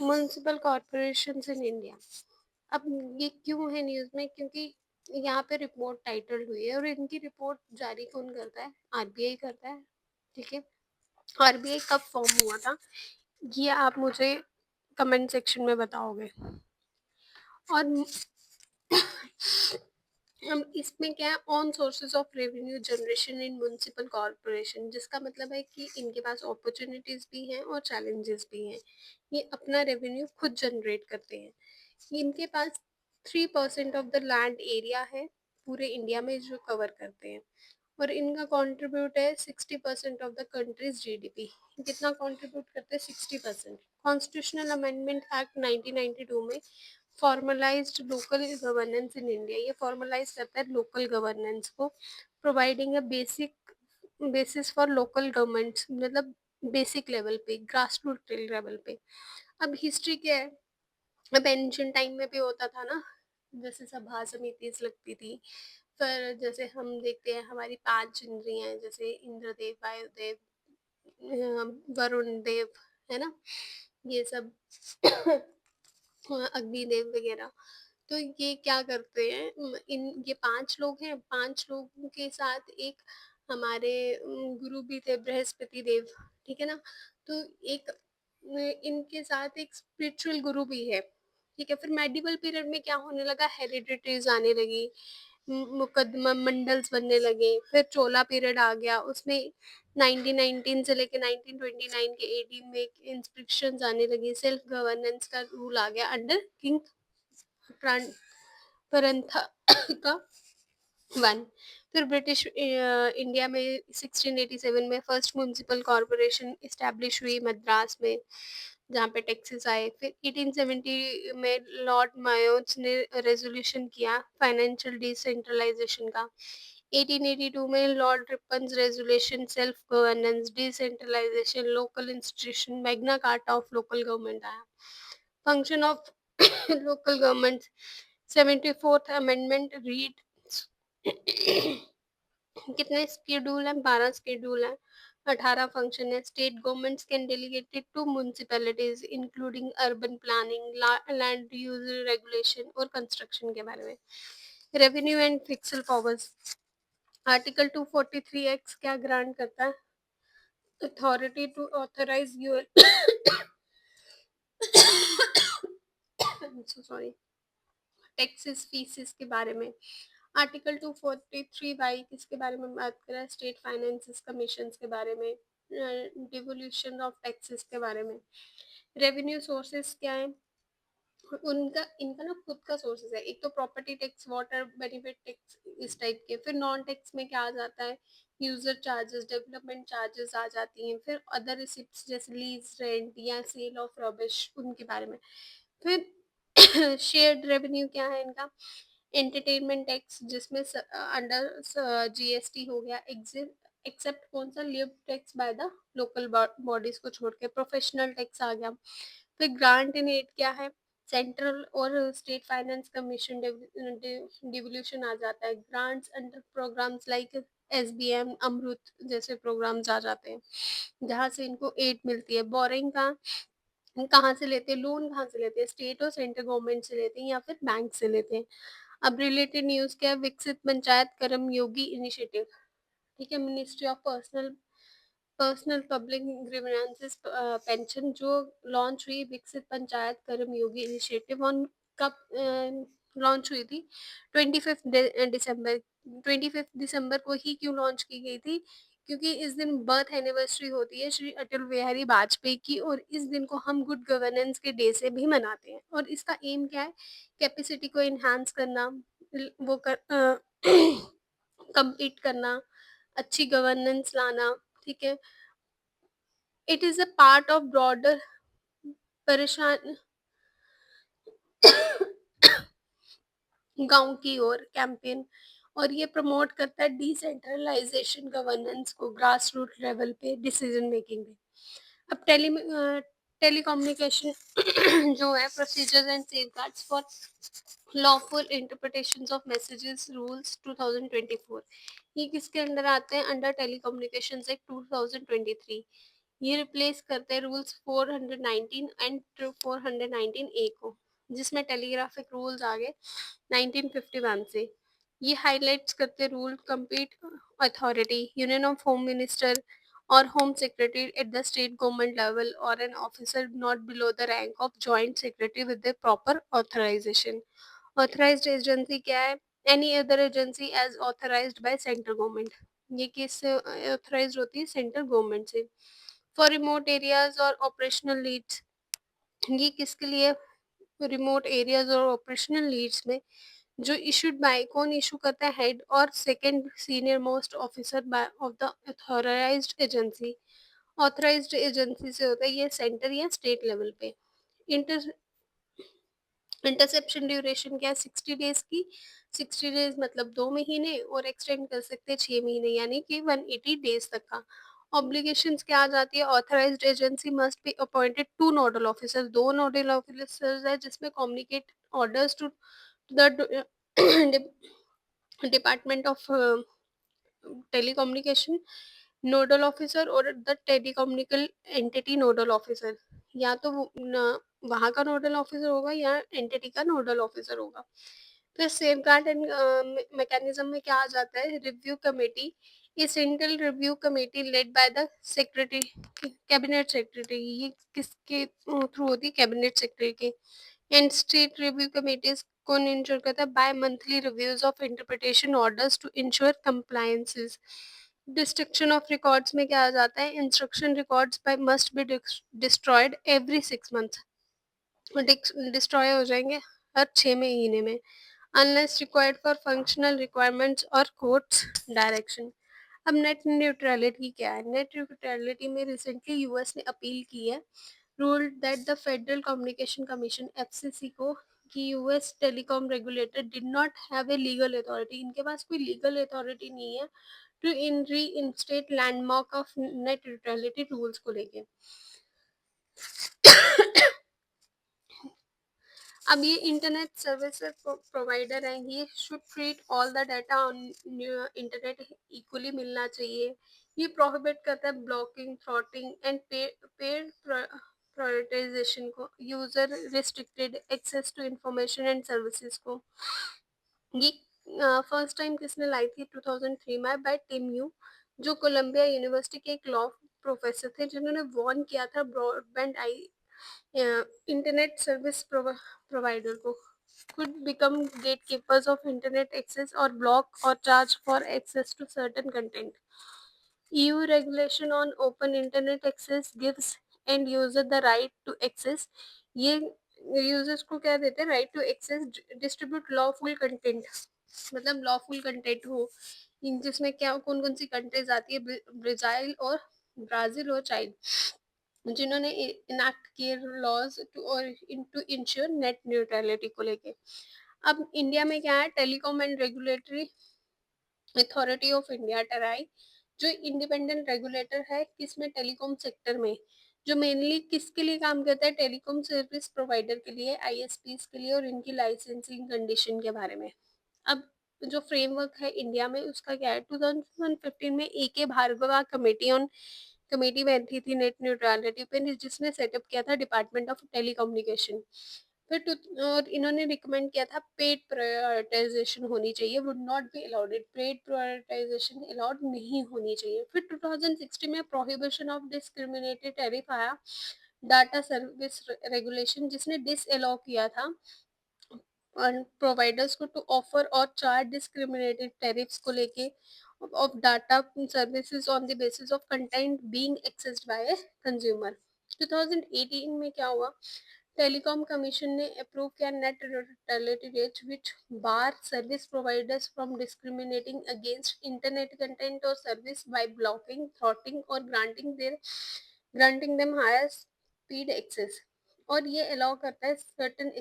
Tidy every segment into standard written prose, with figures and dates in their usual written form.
Municipal corporations in India. अब ये क्यों है न्यूज़ में? क्योंकि यहाँ पे रिपोर्ट टाइटल हुई है और इनकी रिपोर्ट जारी कौन करता है? आरबीआई करता है। ठीक है। आरबीआई कब फॉर्म हुआ था ये आप मुझे कमेंट सेक्शन में बताओगे। और हम इसमें क्या है, on sources of revenue generation in municipal corporation, जिसका मतलब है कि इनके पास अपॉर्चुनिटीज भी हैं और चैलेंजेस भी हैं। ये अपना रेवेन्यू खुद जनरेट करते हैं। इनके पास 3% ऑफ द लैंड एरिया है पूरे इंडिया में जो कवर करते हैं, और इनका कंट्रीब्यूट है 60% ऑफ द कंट्रीज जीडीपी। कितना कंट्रीब्यूट करते हैं? 60%। कॉन्स्टिट्यूशनल अमेंडमेंट एक्ट 1992 में formalised local governance in India, ये फॉर्मलाइज करता है लोकल गवर्नेंस को, providing a basic basis for local governments, मतलब बेसिक लेवल पे, ग्रास रूट लेवल पे। अब हिस्ट्री क्या है? अब एंशियंट टाइम में भी होता था ना, जैसे सभा समिति लगती थी। फिर जैसे हम देखते हैं हमारी 5 इंद्रियां हैं, जैसे इंद्रदेव, वायुदेव, वरुण देव, है ना, ये सब अग्निदेव वगैरह। तो ये क्या करते हैं, इन ये 5 लोग हैं, 5 लोगों के साथ एक हमारे गुरु भी थे, बृहस्पति देव। ठीक है ना। तो एक इनके साथ एक स्पिरिचुअल गुरु भी है। ठीक है। फिर मेडिवल पीरियड में क्या होने लगा, हेरिडिटीज आने लगी, मुकदमा मंडल्स बनने लगे। फिर चोला पीरियड आ गया, उसमें 1919 से लेके 1929 के एडी में इंस्ट्रक्शंस आने लगी, सेल्फ गवर्नेंस का रूल आ गया अंडर किंग परंथा का 1। फिर ब्रिटिश इंडिया में 1687 में फर्स्ट म्युनिसिपल कॉरपोरेशन इस्टेब्लिश हुई मद्रास में, जहाँ पे टैक्सेस आए। फिर 1870 में लॉर्ड मायोज ने रेजोल्यूशन किया फाइनेंशियल डिसेंट्रलाइजेशन का। 1882 में lord Ripon's resolution self governance decentralisation local institution Magna Carta of local government आया। Function of local government 74th amendment read कितने स्केड्यूल हैं? 12 स्केड्यूल हैं, 18 फंक्शन है। State governments can delegated to municipalities including urban planning, land use regulation और construction के बारे में। Revenue and fiscal powers, article 243 act क्या ग्रांट करता है? Authority to authorise your sorry taxes fees के बारे में। आर्टिकल 243 वाई किसके बारे में बात कर रहा है? स्टेट फाइनेंसेस कमीशन के बारे में, डिवोल्यूशन ऑफ टैक्सेस के बारे में। रेवेन्यू सोर्सेस क्या है उनका? इनका ना खुद का सोर्सेस है। एक तो property tax, water benefit tax, इस टाइप के। फिर नॉन टैक्स में क्या आ जाता है? यूजर चार्जेस, डेवलपमेंट चार्जेस आ जाती हैं। फिर अदर रिसिप्ट जैसे लीज, रेंट या सेल ऑफ रबिश, उनके बारे में। फिर शेयर्ड रेवेन्यू क्या है इनका? एंटरटेनमेंट टैक्स, जिसमें अंडर जीएसटी हो गया, एक्सेप्ट कौन सा? Live tax by the local bodies को छोड़ के। प्रोफेशनल टैक्स आ गया। फिर ग्रांट इन एड क्या है? सेंट्रल और स्टेट फाइनेंस कमीशन डिवोल्यूशन आ जाता है। Grants under programs like SBM, Amrut जैसे प्रोग्राम्स आ जाते हैं, जहाँ से इनको एड मिलती है। बोरिंग का कहाँ से लेते हैं? लोन कहाँ से लेते हैं? स्टेट और सेंट्रल गवर्नमेंट से लेते हैं या फिर बैंक से लेते हैं। अब रिलेटेड न्यूज़ क्या है? विकसित पंचायत कर्म योगी इनिशिएटिव। ठीक है। Ministry of personal personnel public grievances pension जो लॉन्च हुई, विकसित पंचायत कर्म योगी इनिशिएटिव ऑन कब लॉन्च हुई थी? 25 दिसंबर। 25 दिसंबर को ही क्यों लॉन्च की गई थी? क्योंकि इस दिन बर्थ एनिवर्सरी होती है श्री अटल बिहारी वाजपेयी की, और इस दिन को हम गुड गवर्नेंस के डे से भी मनाते हैं। और इसका एम क्या है? कैपेसिटी को इन्हांस करना, वो कर compete करना, अच्छी गवर्नेंस लाना। ठीक है। It is a part of broader परेशान गांव की ओर कैंपेन, और ये प्रमोट करता है डिसेंट्रलाइजेशन गवर्नेंस को, ग्रास रूट लेवल पे डिसीजन मेकिंग में। अब टेलीकम्युनिकेशन जो है, procedures and safeguards for lawful interpretations of messages rules 2024, ये किसके अंडर आते हैं? Under telecommunications act 2023। ये रिप्लेस करते हैं रूल्स 419 एंड 419 ए को, जिसमें टेलीग्राफिक रूल्स आ गए 1951 से। ये हाइलाइट्स करते rule complete authority union of home minister और home secretary at the state government level और an officer not below the rank of joint secretary with the proper authorisation. Authorised agency क्या है? Any other agency as authorised by central government. ये किससे authorised होती है? Central government से। For remote areas और operational leads, ये किसके लिए? रिमोट एरियाज और ऑपरेशनल लीड्स में जो इशूड बाय, कौन इशू करता है? हेड और second senior most officer by of the authorised agency. Authorised agency से होता है ये सेंटर या स्टेट लेवल पे। इंटर इंटरसेप्शन ड्यूरेशन क्या है? 60 डेज की। 60 डेज मतलब 2 महीने, और एक्सटेंड कर सकते हैं 6 महीने, यानी कि 180 डेज तक का। ऑब्लिगेशंस क्या आ जाती है? Authorised agency must be appointed 2 nodal officers, 2 nodal officers है जिसमें communicate orders to the department of telecommunication nodal officer और the telecommunication entity nodal officer. या तो वहाँ का नोडल ऑफिसर होगा या एंटिटी का नोडल ऑफिसर होगा। फिर सेफ गार्ड एंड मैकेनिज्म में क्या आ जाता है? Review committee. ये central review committee led by the secretary, cabinet secretary. ये किसके थ्रू होती है? कैबिनेट सेक्रेटरी के। एंड स्टेट रिव्यू कमेटीज कौन इंश्योर करता है? By monthly reviews of interpretation orders to ensure compliances. Destruction of records में क्या आ जाता है? Instruction records by must be destroyed every 6 month, destroy हो जाएंगे हर 6 महीने में, unless required for functional requirements और कोर्ट्स डायरेक्शन। अब नेट न्यूट्रलिटी क्या है? नेट न्यूट्रलिटी में रिसेंटली यूएस ने अपील की है, rule that the federal communication commission FCC को कि US telecom regulator did not have a legal authority, इनके पास कोई लीगल अथॉरिटी नहीं है to in reinstate landmark of net neutrality rules को लेके। अब ये इंटरनेट सर्विसेज प्रोवाइडर हैं, ये should treat all the data on internet equally मिलना चाहिए। ये प्रोहिबिट करता है blocking, throttling and paid prioritisation को, user restricted access to information and services को। ये फर्स्ट टाइम किसने लाई थी? 2003 में बाय टिम यू, जो कोलंबिया यूनिवर्सिटी के एक लॉ प्रोफेसर थे, जिन्होंने वार्न किया था ब्रॉडबैंड आई इंटरनेट सर्विस प्रोवाइडर को could become gatekeepers of internet access or block or charge for access to certain content. EU regulation on open internet access gives end user the right to access. ये users को क्या देते हैं? Right to access distribute lawful content, मतलब lawful content हो, जिसमें क्या कौन कौन सी कंट्रीज आती है? ब्राजील और चाइना, जिन्होंने इनैक्ट किए लॉज टू और टू इंश्योर नेट न्यूट्रलिटी को लेके। अब इंडिया में क्या है? Telecom and regulatory authority of India try, जो इंडिपेंडेंट रेगुलेटर है किसमें? टेलीकॉम सेक्टर में, जो मेनली किसके लिए काम करता है? टेलीकॉम सर्विस प्रोवाइडर के लिए, आईएसपीज के लिए, और इनकी लाइसेंसिंग कंडीशन के बारे में। अब जो फ्रेमवर्क है इंडिया में उसका क्या है? 2015 में ए के भार्गवा कमेटी बैठी थी नेट न्यूट्रलिटी पे, जिसने सेटअप किया था डिपार्टमेंट ऑफ टेलीकम्युनिकेशन। और इन्होंने रिकमेंड किया था पेड प्रायोरिटाइजेशन होनी चाहिए, would not be allowed, paid prioritisation allowed नहीं होनी चाहिए। फिर 2016 में प्रोहिबिशन ऑफ डिस्क्रिमिनेटेड टैरिफ आया, डाटा सर्विस रेगुलेशन, जिसने डिस अलाउ किया था प्रोवाइडर्स को टू ऑफर और चार्ज डिस्क्रिमिनेटेड टैरिफ्स को लेके of data services on the basis of content being accessed by consumer. 2018 में क्या हुआ? टेलीकॉम कमीशन ने अप्रूव किया net neutrality rates which bar service providers from discriminating against internet content और service by blocking, throttling और granting them higher speed access. और ये allow करता है सर्टेन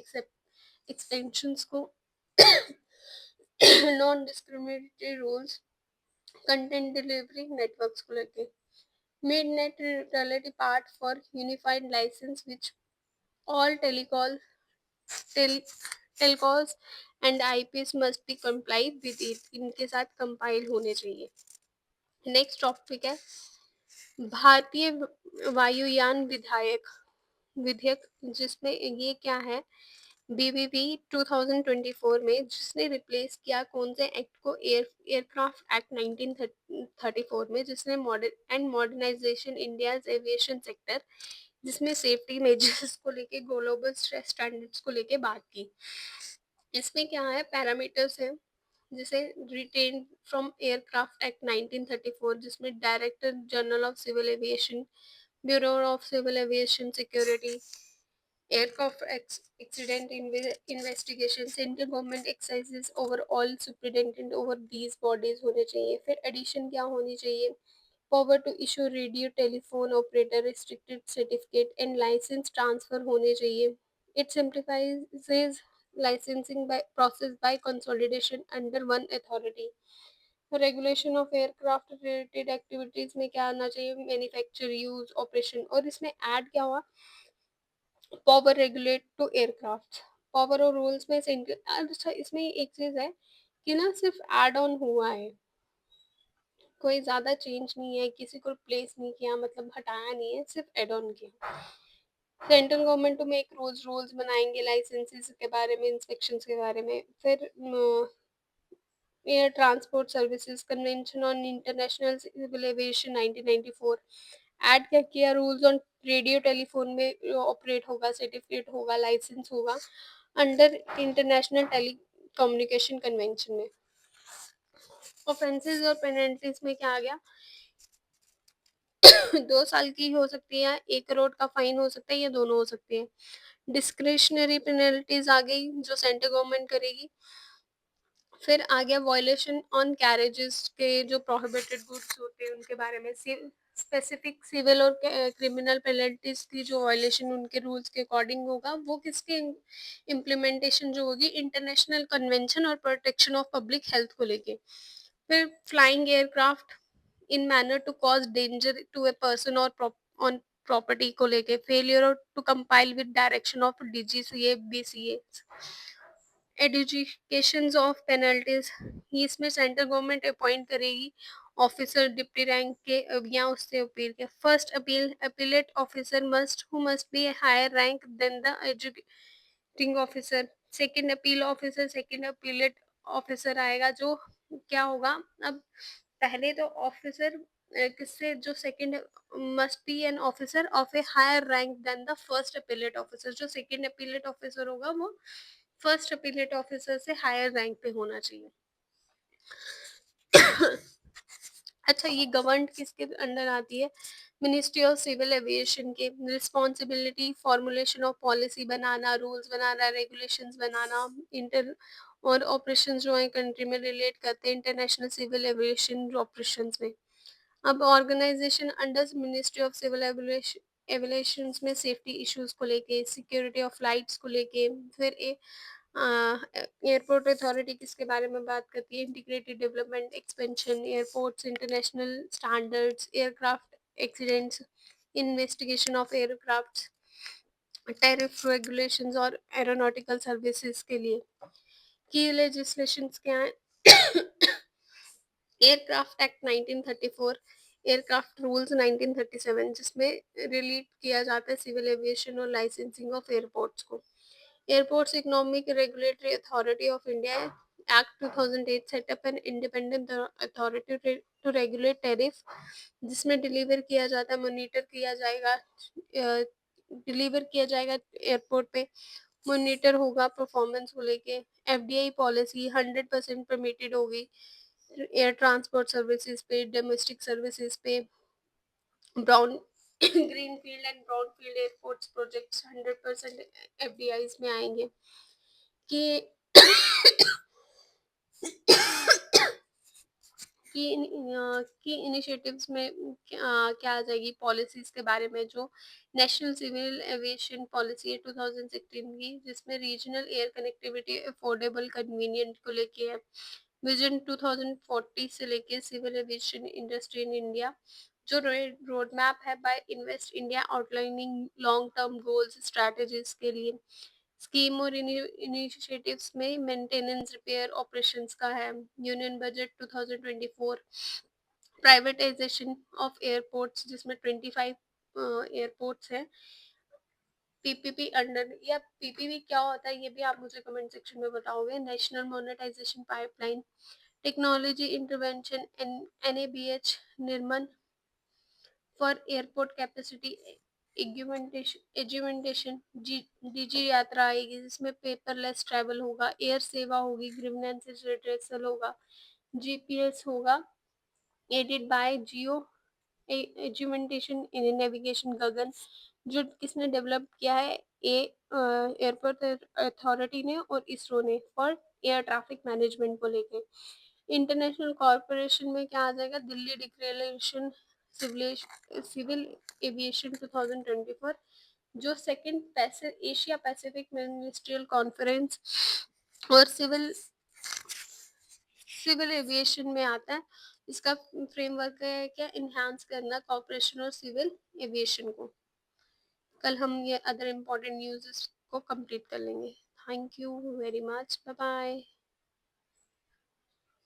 एक्सटेंशंस को, non discriminatory rules content delivery networks को लेके। Made net neutrality part for unified licence which all tel, telcos and IPs must be comply with it, इनके साथ compile होने चाहिए। नेक्स्ट टॉपिक है भारतीय वायुयान विधायक विधेयक, जिसमें ये क्या है, बीबीबी 2024 में, जिसने रिप्लेस किया कौन से एक्ट को, एयरक्राफ्ट एक्ट 1934 में, जिसने मॉडर्नाइजेशन इंडियाज एविएशन सेक्टर, जिसमें सेफ्टी मेजर्स को लेके ग्लोबल स्टैंडर्ड्स को लेके बात की। इसमें क्या है, पैरामीटर्स है, जिसे रिटेन फ्रॉम एयरक्राफ्ट एक्ट 1934, जिसमें director general of civil aviation, bureau of civil aviation security, aircraft accident investigation, central government exercises overall superintendent over these bodies होने चाहिए। फिर एडिशन क्या होनी चाहिए, power to issue radio telephone operator restricted certificate and licence transfer होने चाहिए। It simplifies licensing by process by consolidation under one authority। Regulation of aircraft related activities में क्या आना चाहिए, मैन्युफैक्चर, यूज, ऑपरेशन, और इसमें ऐड क्या हुआ, power regulate to aircraft. Power और रूल्स में अच्छा, इसमें एक चीज है कि ना, सिर्फ एड ऑन हुआ है, कोई ज्यादा चेंज नहीं है, किसी को रिप्लेस नहीं किया, मतलब हटाया नहीं है, सिर्फ एड ऑन किया। Central government to make rules बनाएंगे लाइसेंसेस के बारे में, इंस्पेक्शन के बारे में। फिर air transport services convention on international civil aviation 1994 add क्या किया, रूल्स ऑन रेडियो टेलीफोन में ऑपरेट होगा, सर्टिफिकेट होगा, लाइसेंस होगा under international telecommunication communication में। ऑफेंसेस और पेनल्टीज में क्या आ गया, 2 साल की हो सकती है, 1 करोड़ का फाइन हो सकता है, या दोनों हो सकते हैं। डिस्क्रिशनरी पेनल्टीज आ गई, जो सेंट्रल गवर्नमेंट करेगी। फिर आ गया वॉयलेशन ऑन कैरेजेस के, जो प्रोहिबिटेड गुड्स होते हैं उनके बारे में, स्पेसिफिक सिविल और क्रिमिनल पेनल्टीज की जो वॉयलेशन उनके रूल्स के अकॉर्डिंग होगा, वो किसके इम्प्लीमेंटेशन जो होगी, इंटरनेशनल कन्वेंशन और प्रोटेक्शन ऑफ पब्लिक हेल्थ को लेके। फिर flying aircraft in manner to cause danger to a person और ऑन प्रॉपर्टी को लेके, failure to compile with direction of DGCA BCA. Adjudication of penalties, इसमें सेंट्रल गवर्नमेंट अपॉइंट करेगी officer deputy rank के, या उससे अपील के। First appeal appellate officer must be higher rank than the adjudicating officer. Second appeal officer, second appellate officer आएगा, जो क्या होगा, अब पहले तो ऑफिसर किससे, जो second must be an officer of a higher rank than the first appellate officer. जो सेकंड अपीलेट ऑफिसर होगा, वो फर्स्ट अपीलेट ऑफिसर से हायर रैंक पे होना चाहिए। अच्छा, ये गवर्न किसके अंडर आती है, मिनिस्ट्री ऑफ सिविल एविएशन के। Responsibility formulation of policy banana, rules banana, regulations banana, inter और ऑपरेशन जो है कंट्री में रिलेट करते हैं इंटरनेशनल सिविल एविएशन ऑपरेशंस में। अब organisation under ministry of civil aviation में सेफ्टी इश्यूज को लेके, सिक्योरिटी ऑफ फ्लाइट्स को लेके। फिर एयरपोर्ट अथॉरिटी किसके बारे में बात करती है, integrated development, expansion, airports, international standards, aircraft accidents, investigation of aircraft, tariff regulations और एरोनॉटिकल सर्विसेज के लिए। की लेजिस्लेशंस क्या है, एयरक्राफ्ट एक्ट 1934, एयरक्राफ्ट रूल्स 1937, जिसमें रिलीट किया जाता है सिविल एविएशन और लाइसेंसिंग ऑफ एयरपोर्ट्स को। Airports economic regulatory authority of India act 2008 setup an independent authority to regulate tariff, जिसमें डिलीवर किया जाता है, मॉनिटर किया जाएगा, डिलीवर किया जाएगा एयरपोर्ट पे, मॉनिटर होगा परफॉर्मेंस को लेके। एफडीआई पॉलिसी 100% परमिटेड होगी एयर ट्रांसपोर्ट सर्विसेज पे, डोमेस्टिक सर्विसेज पे। Brown green field and brown field airports projects 100% एफडीआईज में आएंगे। कि की इनिशिएटिव्स में क्या आ जाएगी, पॉलिसीज के बारे में, जो नेशनल सिविल एविएशन पॉलिसी है 2016 की, जिसमें regional air connectivity affordable convenient को लेके है। विजन 2040 से लेके civil aviation industry in India, जो रोड मैप है by invest India, outlining long term goals strategies के लिए। स्कीम और इनिशिएटिव्स में मेंटेनेंस, रिपेयर, ऑपरेशंस का है। Union budget 2024 privatisation of airports जिसमें 25 एयरपोर्ट्स हैं। पीपीपी अंडर, या पीपीपी क्या होता है ये भी आप मुझे कमेंट सेक्शन में बताओगे। National monetisation pipeline, technology intervention, NABH, Nirman for airport capacity augmentation, Digi Yatra आएगी जिसमें पेपरलेस ट्रैवल होगा, एयर सेवा होगी, ग्रीवेंसेस रिड्रेसल होगा, जीपीएस होगा, aided by geo augmentation in navigation Gagan, जो किसने डेवलप किया है, ए एयरपोर्ट अथॉरिटी ने और इसरो ने, फॉर एयर ट्रैफिक मैनेजमेंट को लेके। इंटरनेशनल कॉरपोरेशन में क्या आ जाएगा, दिल्ली डिक्लेरेशन सिविल एविएशन 2024, जो second Asia Pacific ministerial conference और सिविल सिविल एविएशन में आता है। इसका फ्रेमवर्क है क्या, इन्हांस करना कॉपरेशन और सिविल एविएशन को। कल हम ये अदर इम्पोर्टेंट न्यूज़ को कंप्लीट कर लेंगे। Thank you very much, bye bye.